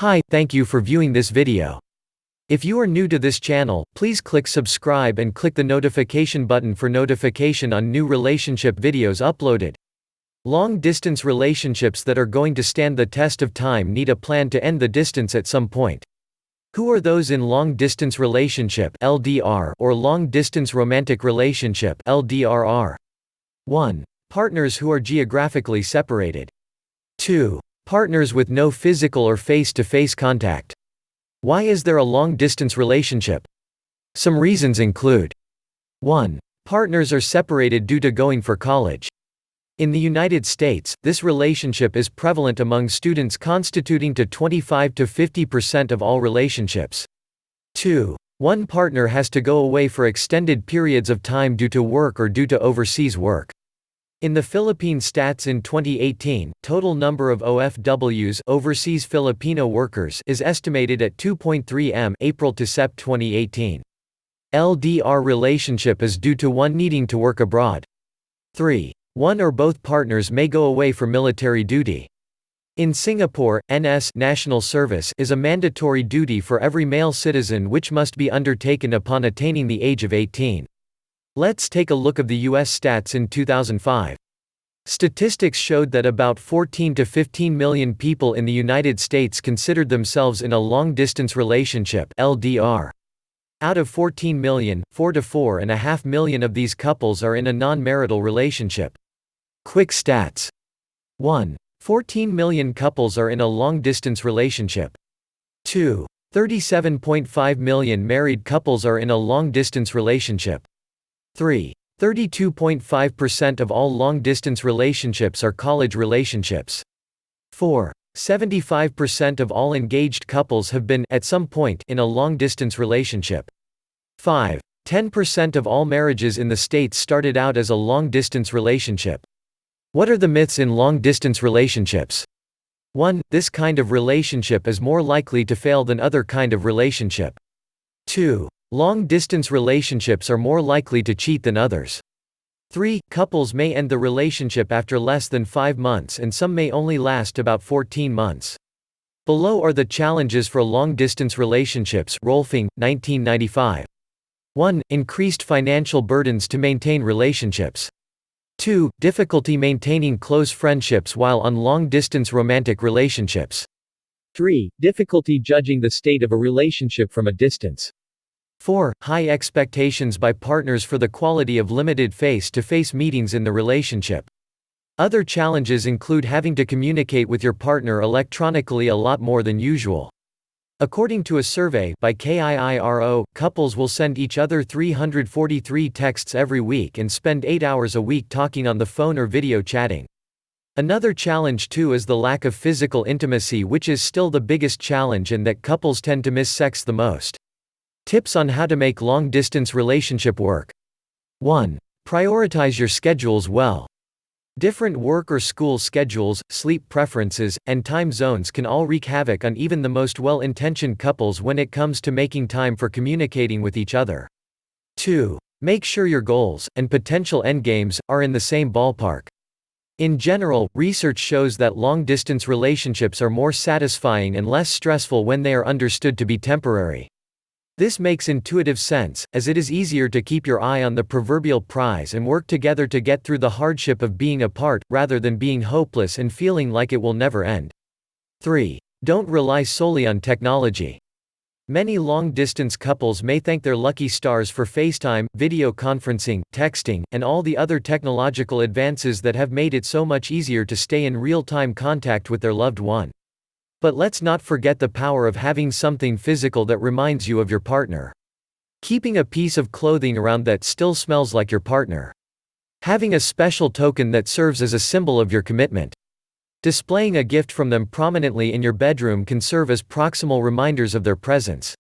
Hi, thank you for viewing this video. If you are new to this channel, please click subscribe and click the notification button for notification on new relationship videos uploaded. Long-distance relationships that are going to stand the test of time need a plan to end the distance at some point. Who are those in long-distance relationship (LDR) or long-distance romantic relationship (LDRR)? 1. Partners who are geographically separated. 2. Partners with no physical or face-to-face contact. Why is there a long-distance relationship? Some reasons include: 1. Partners are separated due to going for college. In the United States, this relationship is prevalent among students, constituting to 25 to 50% of all relationships. 2. One partner has to go away for extended periods of time due to work or due to overseas work. In the Philippine stats in 2018, total number of OFWs overseas Filipino workers is estimated at 2.3 million April to Sep 2018. LDR relationship is due to one needing to work abroad. 3. One or both partners may go away for military duty. In Singapore, NS national service is a mandatory duty for every male citizen, which must be undertaken upon attaining the age of 18. Let's take a look of the US stats in 2005. Statistics showed that about 14 to 15 million people in the United States considered themselves in a long-distance relationship (LDR). Out of 14 million, 4 to 4.5 million of these couples are in a non-marital relationship. Quick stats. 1. 14 million couples are in a long-distance relationship. 2. 37.5 million married couples are in a long-distance relationship. 3. 32.5% of all long-distance relationships are college relationships. 4. 75% of all engaged couples have been, at some point, in a long-distance relationship. 5. 10% of all marriages in the States started out as a long-distance relationship. What are the myths in long-distance relationships? 1. This kind of relationship is more likely to fail than other kind of relationship. 2. Long-distance relationships are more likely to cheat than others. 3. Couples may end the relationship after less than 5 months, and some may only last about 14 months. Below are the challenges for long-distance relationships. Rolfing, 1995. 1. Increased financial burdens to maintain relationships. 2. Difficulty maintaining close friendships while on long-distance romantic relationships. 3. Difficulty judging the state of a relationship from a distance. 4. High expectations by partners for the quality of limited face-to-face meetings in the relationship. Other challenges include having to communicate with your partner electronically a lot more than usual. According to a survey by KIIRO, couples will send each other 343 texts every week and spend 8 hours a week talking on the phone or video chatting. Another challenge too is the lack of physical intimacy, which is still the biggest challenge, and that couples tend to miss sex the most. Tips on how to make long-distance relationship work. 1. Prioritize your schedules well. Different work or school schedules, sleep preferences, and time zones can all wreak havoc on even the most well-intentioned couples when it comes to making time for communicating with each other. 2. Make sure your goals, and potential endgames, are in the same ballpark. In general, research shows that long-distance relationships are more satisfying and less stressful when they are understood to be temporary. This makes intuitive sense, as it is easier to keep your eye on the proverbial prize and work together to get through the hardship of being apart, rather than being hopeless and feeling like it will never end. 3. Don't rely solely on technology. Many long-distance couples may thank their lucky stars for FaceTime, video conferencing, texting, and all the other technological advances that have made it so much easier to stay in real-time contact with their loved one. But let's not forget the power of having something physical that reminds you of your partner. Keeping a piece of clothing around that still smells like your partner. Having a special token that serves as a symbol of your commitment. Displaying a gift from them prominently in your bedroom can serve as proximal reminders of their presence.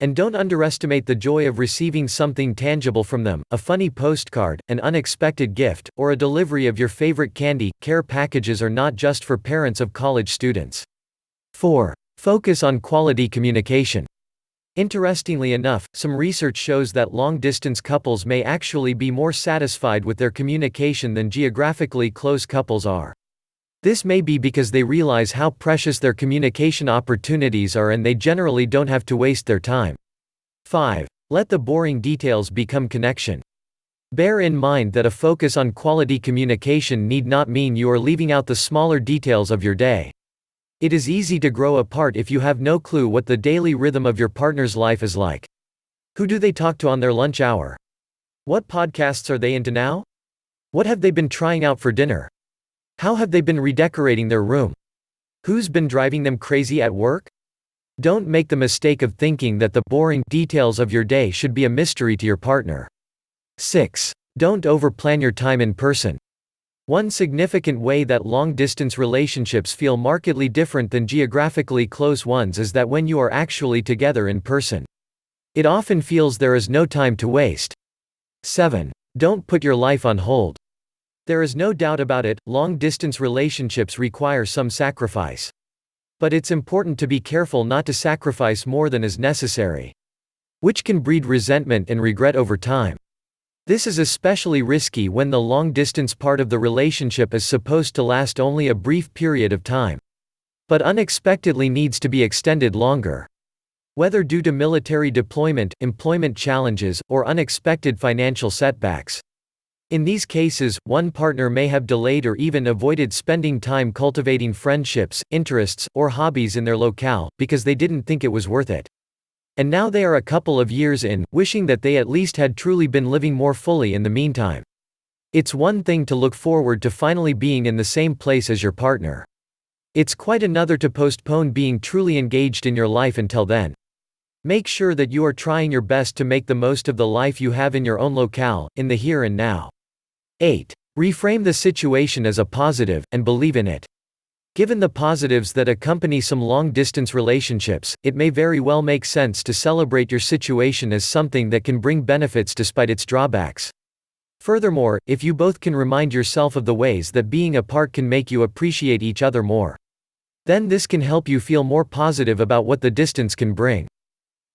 And don't underestimate the joy of receiving something tangible from them: a funny postcard, an unexpected gift, or a delivery of your favorite candy. Care packages are not just for parents of college students. 4. Focus on quality communication. Interestingly enough, some research shows that long-distance couples may actually be more satisfied with their communication than geographically close couples are. This may be because they realize how precious their communication opportunities are and they generally don't have to waste their time. 5. Let the boring details become connection. Bear in mind that a focus on quality communication need not mean you are leaving out the smaller details of your day. It is easy to grow apart if you have no clue what the daily rhythm of your partner's life is like. Who do they talk to on their lunch hour? What podcasts are they into now? What have they been trying out for dinner? How have they been redecorating their room? Who's been driving them crazy at work? Don't make the mistake of thinking that the boring details of your day should be a mystery to your partner. 6. Don't overplan your time in person. One significant way that long-distance relationships feel markedly different than geographically close ones is that when you are actually together in person, it often feels there is no time to waste. 7. Don't put your life on hold. There is no doubt about it, long-distance relationships require some sacrifice. But it's important to be careful not to sacrifice more than is necessary, which can breed resentment and regret over time. This is especially risky when the long-distance part of the relationship is supposed to last only a brief period of time, but unexpectedly needs to be extended longer. Whether due to military deployment, employment challenges, or unexpected financial setbacks. In these cases, one partner may have delayed or even avoided spending time cultivating friendships, interests, or hobbies in their locale, because they didn't think it was worth it. And now they are a couple of years in, wishing that they at least had truly been living more fully in the meantime. It's one thing to look forward to finally being in the same place as your partner. It's quite another to postpone being truly engaged in your life until then. Make sure that you are trying your best to make the most of the life you have in your own locale, in the here and now. 8. Reframe the situation as a positive, and believe in it. Given the positives that accompany some long-distance relationships, it may very well make sense to celebrate your situation as something that can bring benefits despite its drawbacks. Furthermore, if you both can remind yourself of the ways that being apart can make you appreciate each other more, then this can help you feel more positive about what the distance can bring.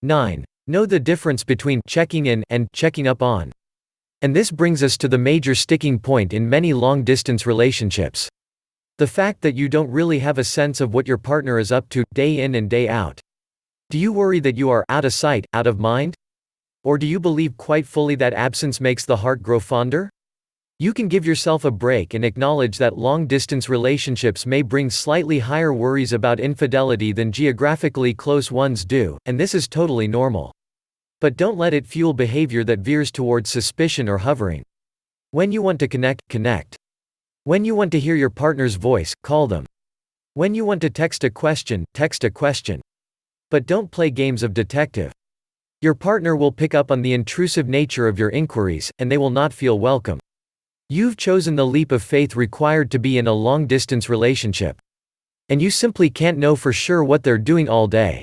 9. Know the difference between checking in and checking up on. And this brings us to the major sticking point in many long-distance relationships. The fact that you don't really have a sense of what your partner is up to, day in and day out. Do you worry that you are out of sight, out of mind? Or do you believe quite fully that absence makes the heart grow fonder? You can give yourself a break and acknowledge that long-distance relationships may bring slightly higher worries about infidelity than geographically close ones do, and this is totally normal. But don't let it fuel behavior that veers towards suspicion or hovering. When you want to connect, connect. When you want to hear your partner's voice, call them. When you want to text a question, text a question. But don't play games of detective. Your partner will pick up on the intrusive nature of your inquiries, and they will not feel welcome. You've chosen the leap of faith required to be in a long-distance relationship. And you simply can't know for sure what they're doing all day.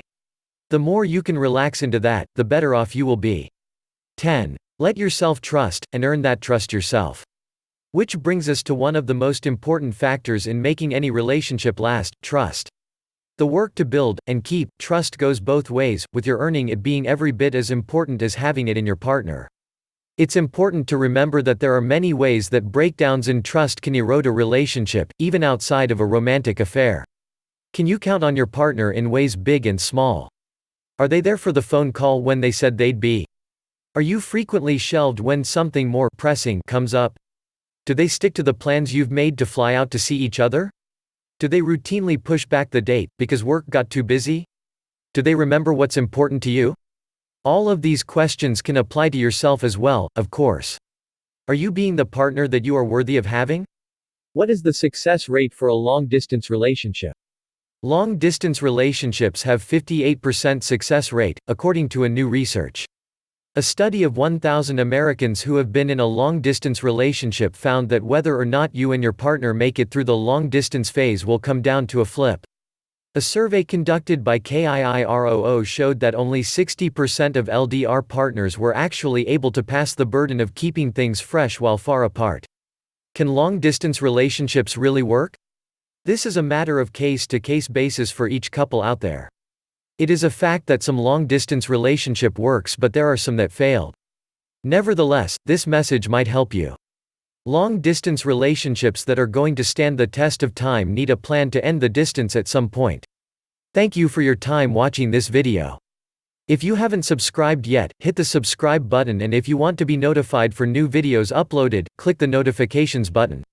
The more you can relax into that, the better off you will be. 10. Let yourself trust, and earn that trust yourself. Which brings us to one of the most important factors in making any relationship last, trust. The work to build, and keep, trust goes both ways, with your earning it being every bit as important as having it in your partner. It's important to remember that there are many ways that breakdowns in trust can erode a relationship, even outside of a romantic affair. Can you count on your partner in ways big and small? Are they there for the phone call when they said they'd be? Are you frequently shelved when something more pressing comes up? Do they stick to the plans you've made to fly out to see each other? Do they routinely push back the date, because work got too busy? Do they remember what's important to you? All of these questions can apply to yourself as well, of course. Are you being the partner that you are worthy of having? What is the success rate for a long-distance relationship? Long-distance relationships have 58% success rate, according to a new research. A study of 1,000 Americans who have been in a long-distance relationship found that whether or not you and your partner make it through the long-distance phase will come down to a flip. A survey conducted by KIIROO showed that only 60% of LDR partners were actually able to pass the burden of keeping things fresh while far apart. Can long-distance relationships really work? This is a matter of case-to-case basis for each couple out there. It is a fact that some long-distance relationship works, but there are some that failed. Nevertheless, this message might help you. Long-distance relationships that are going to stand the test of time need a plan to end the distance at some point. Thank you for your time watching this video. If you haven't subscribed yet, hit the subscribe button, and if you want to be notified for new videos uploaded, click the notifications button.